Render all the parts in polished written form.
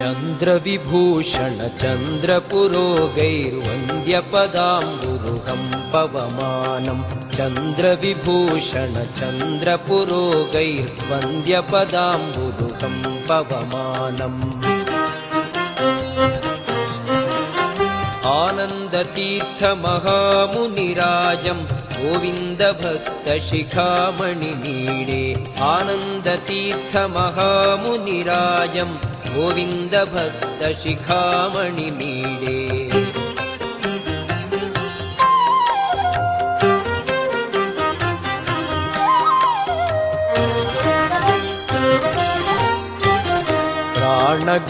चन्द्रविभूषण चन्द्रपुरोगैर्वन्द्यपदाम्बुरुहं पवमानं चन्द्रविभूषण चन्द्रपुरोगैर्वन्द्यपदाम्बुरुहं पवमानम् आनन्दतीर्थमहामुनिराजं गोविन्दभक्तशिखामणिमीडे आनन्दतीर्थमहामुनिराजं गोविन्दभक्तशिखामणिमीडे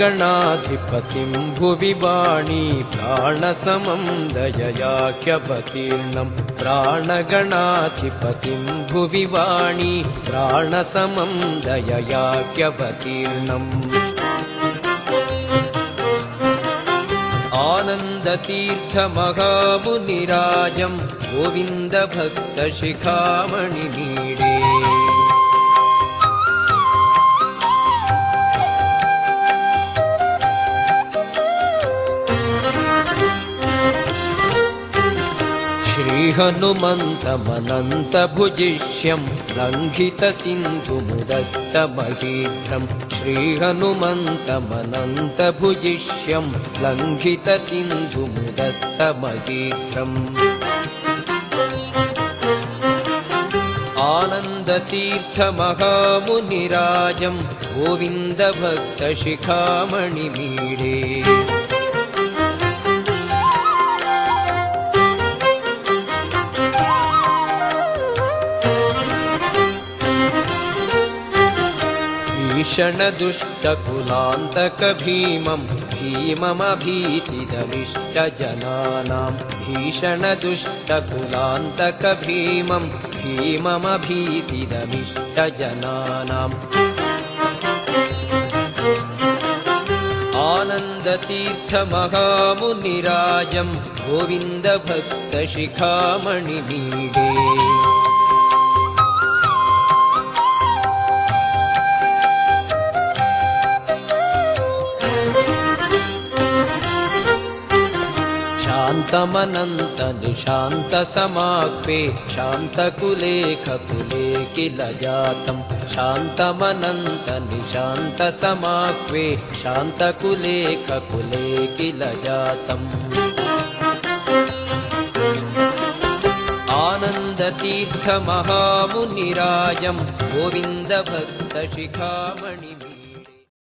प्राणगणाधिपतिं भुवि वाणी प्राणसमं दययाख्यवतीर्णं प्राणगणाधिपतिं भुवि वाणी प्राणसमं दययाख्यवतीर्णम् आनन्दतीर्थमहामुनिराजं गोविन्दभक्तशिखामणिमीडे श्रीहनुमन्तमनन्तभुजिष्यं लङ्घितसिन्धुमुदस्तमहीघ्रं श्रीहनुमन्तमनन्तभुजिष्यं लङ्घितसिन्धुमुदस्तमहीघ्रम् आनन्दतीर्थमहामुनिराजं गोविन्दभक्तशिखामणिमीडे भीषणदुष्टकुलान्तकभीमं भीममभीतिदमिष्टजनानां भीषणदुष्टकुलान्तकभीमं भीममभीतिदमिष्टजनानाम् आनन्दतीर्थमहामुनिराजं गोविन्दभक्तशिखामणिमीडे शान्तमनन्तनिशान्तसमाह्वे शान्तकुलेखकुले किल जातं शान्तमनन्तनिशान्तसमाह्वे शान्तकुलेखकुले किल जातम् आनन्दतीर्थमहामुनिराजं गोविन्दभक्तशिखामणिमीडे